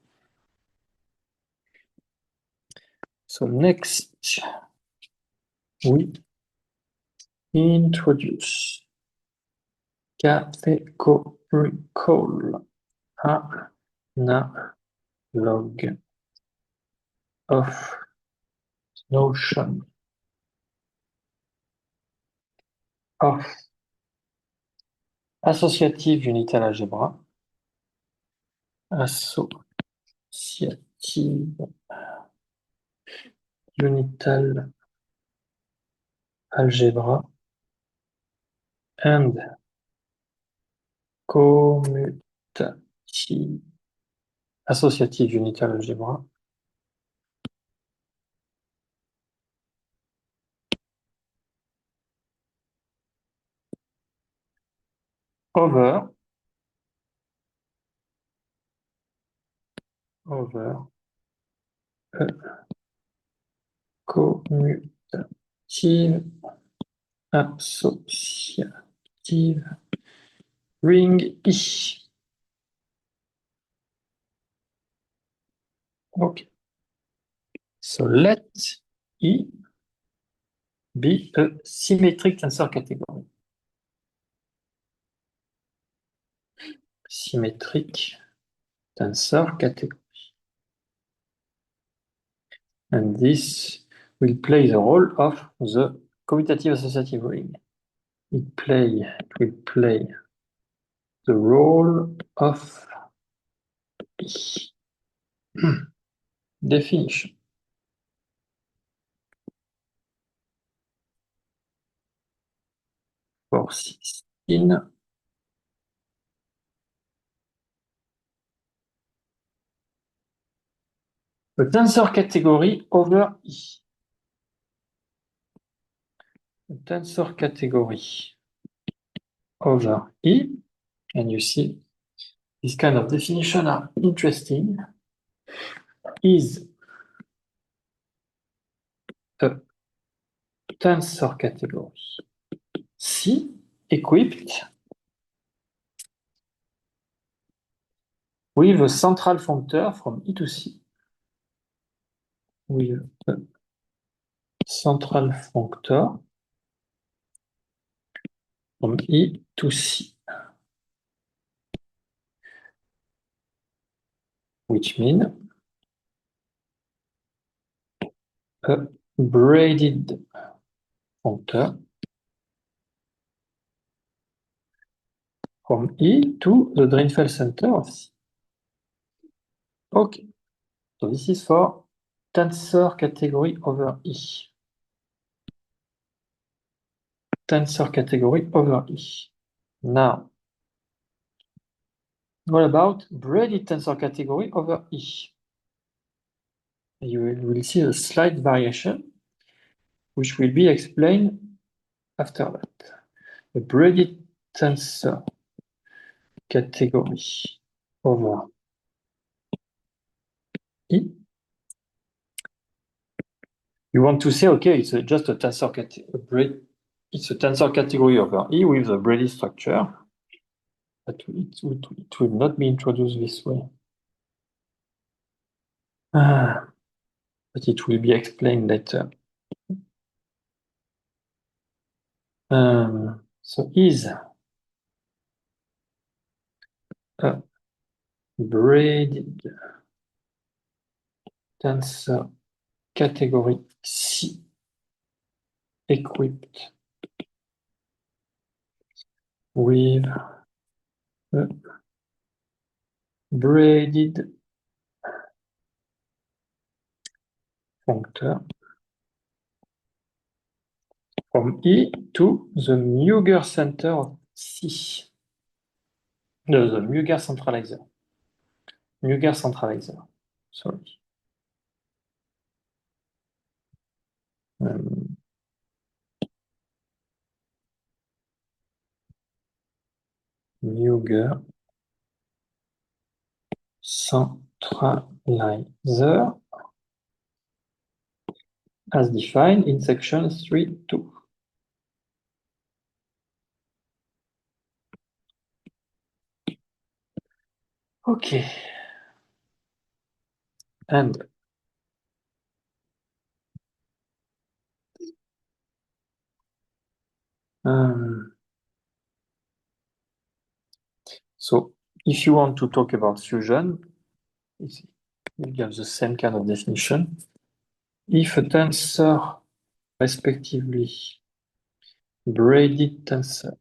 So next, we introduce categorical analog of notion of associative unital algebra. Associative unital algebra and commutative associative unital algebra over a commutative associative ring E. Okay. So let E be a symmetric tensor category. Symmetric tensor category. And this will play the role of the commutative associative ring. It will play the role of E. Definition. For 16. A tensor category over E. A tensor category over E. And you see, this kind of definition are interesting. Is a tensor category C equipped with a central functor from E to C. With a central functor from E to C. Which means a braided functor from E to the Drinfeld center of C. Okay, so this is for tensor category over E. Tensor category over E. Now, what about braided tensor category over E? You will see a slight variation, which will be explained after that. The braided tensor category over E. You want to say, okay, it's just a tensor category. It's a tensor category over E with a braided structure, but it will not be introduced this way. But it will be explained later. So is a braided tensor category C equipped with a braided functor from E to the Muger center of C. No, the Muger centralizer. Muger centralizer. Sorry. Muger centralizer as defined in section 3.2. Okay. And so if you want to talk about fusion, you have the same kind of definition. If a tensor, respectively, braided tensor,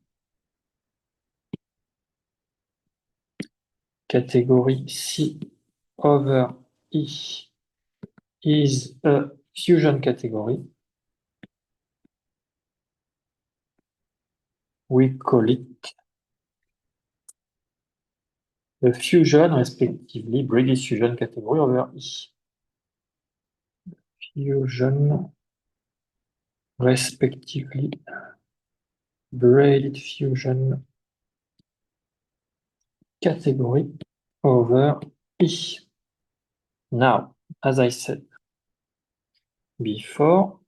category C over E is a fusion category, we call it the fusion, respectively, braided fusion category over E. Fusion, respectively, braided fusion category over E. Now, as I said before,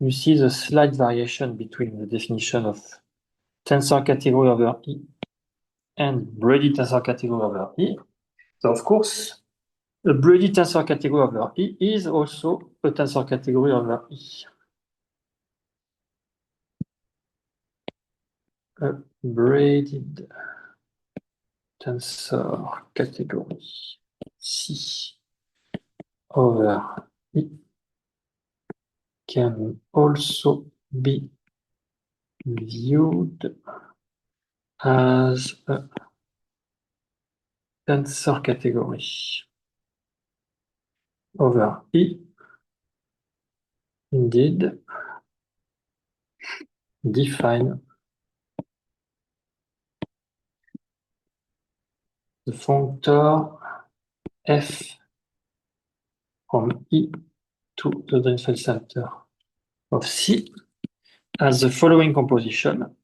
you see the slight variation between the definition of tensor category over E and braided tensor category over E. So of course, a braided tensor category over E is also a tensor category over E. A braided tensor category C over E can also be viewed as a tensor category over E. Indeed, define the functor f from E to the Drinfeld center of C as the following composition.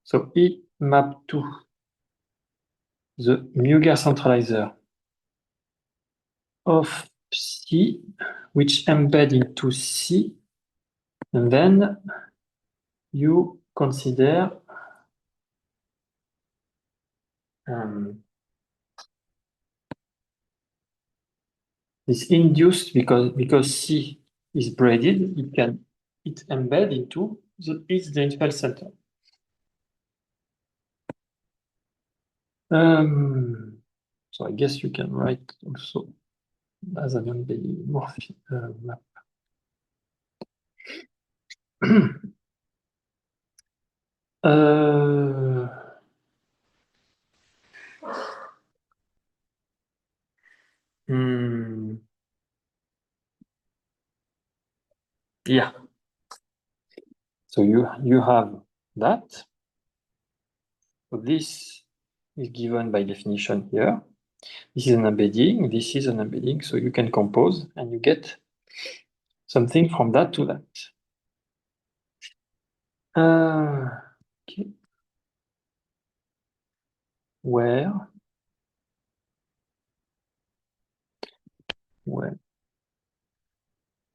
So E map to the Muger centralizer of C, which embed into C, and then you consider this induced because C is braided, it embed into its Drinfeld center. So So I guess you can write also as an embedding map. uh, hmm, yeah. So you have that. So this is given by definition here. This is an embedding. This is an embedding. So you can compose and you get something from that to that. Okay. Where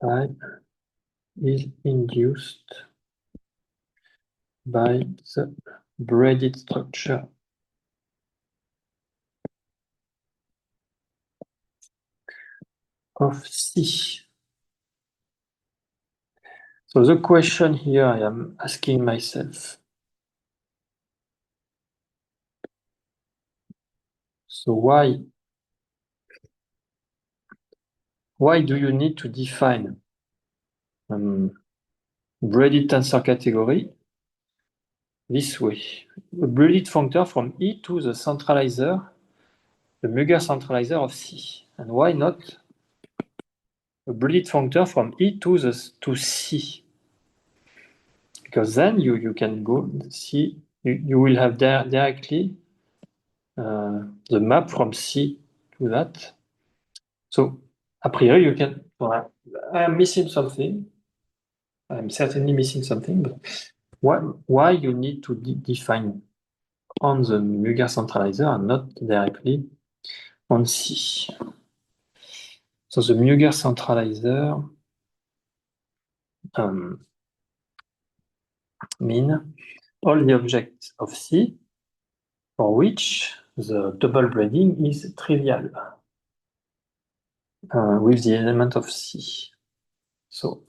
type is induced by the braided structure of C. So the question here I am asking myself. So why do you need to define braided tensor category this way? A braided functor from E to the centralizer, the Muger centralizer of C. And why not a braided functor from E to C? Because then you can go see, you will have directly the map from C to that. So a priori you can, well, I am missing something. I'm certainly missing something, but why you need to define on the Muger centralizer and not directly on C? So the Muger centralizer mean all the objects of C for which the double braiding is trivial with the element of C. So,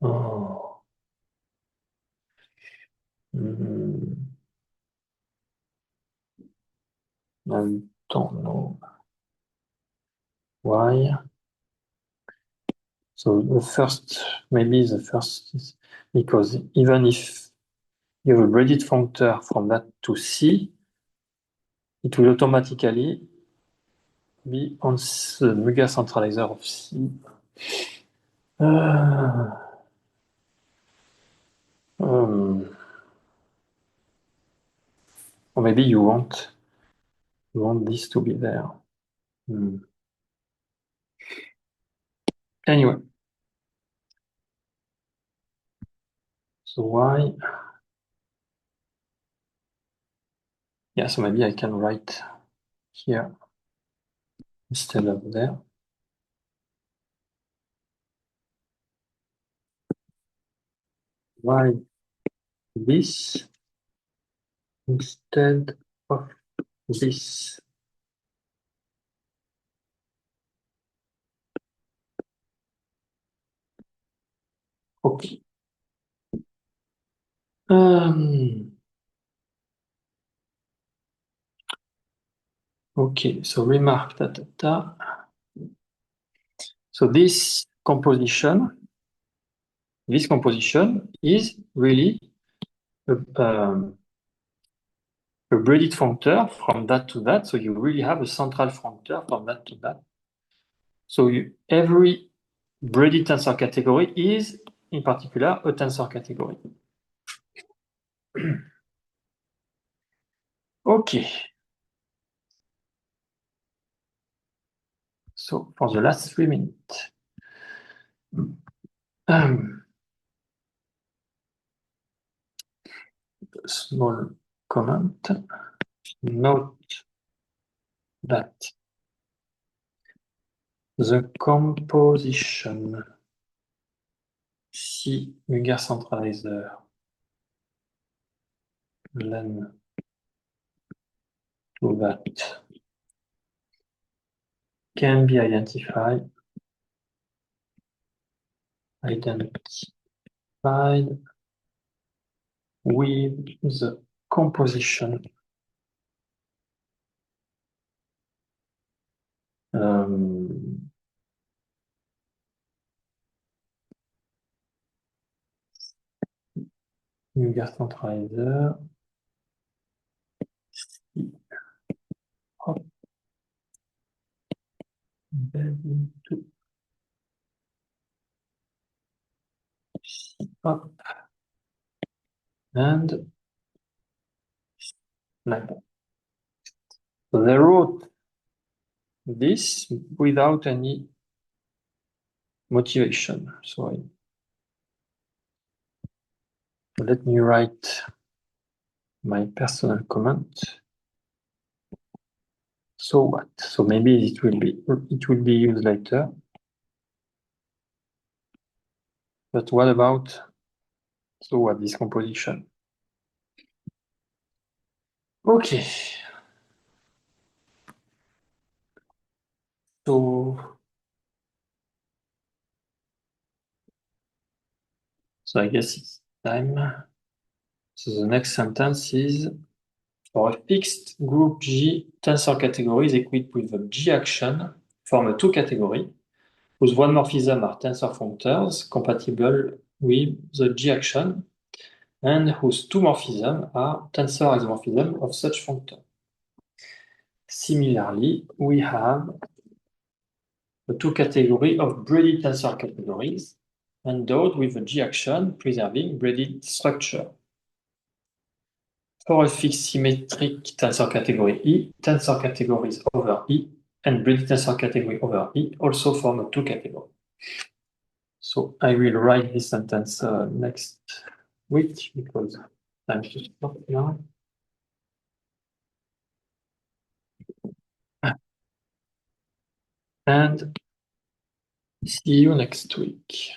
I don't know why. So maybe the first is because even if you have a braided functor from that to C, it will automatically be on the Muger centralizer of C. Or maybe you want this to be there. Anyway, so why? Yeah, so maybe I can write here instead of there. Why this instead of this? Okay. Okay, so remark that. So this composition is really a braided functor from that to that. So you really have a central functor from that to that. So every braided tensor category is, in particular, a tensor category. Okay. So for the last 3 minutes, small comment. Note that the composition C Muger centralizer len to that can be identified with the composition NuGet centralizer. Hop. Embed into. Hop. And like that. So they wrote this without any motivation. So let me write my personal comment. So what? So maybe it will be used later. But what about so what this composition? Okay. So I guess it's time. So the next sentence is for a fixed group G tensor categories equipped with a G action form a two category whose one morphism are tensor functors compatible with the G action and whose two morphism are tensor isomorphism of such functor. Similarly, we have the two category of braided tensor categories endowed with a G action preserving braided structure. For a fixed symmetric tensor category E, tensor categories over E and braided tensor category over E also form a two category. So I will write this sentence next week because time to stop now. And see you next week.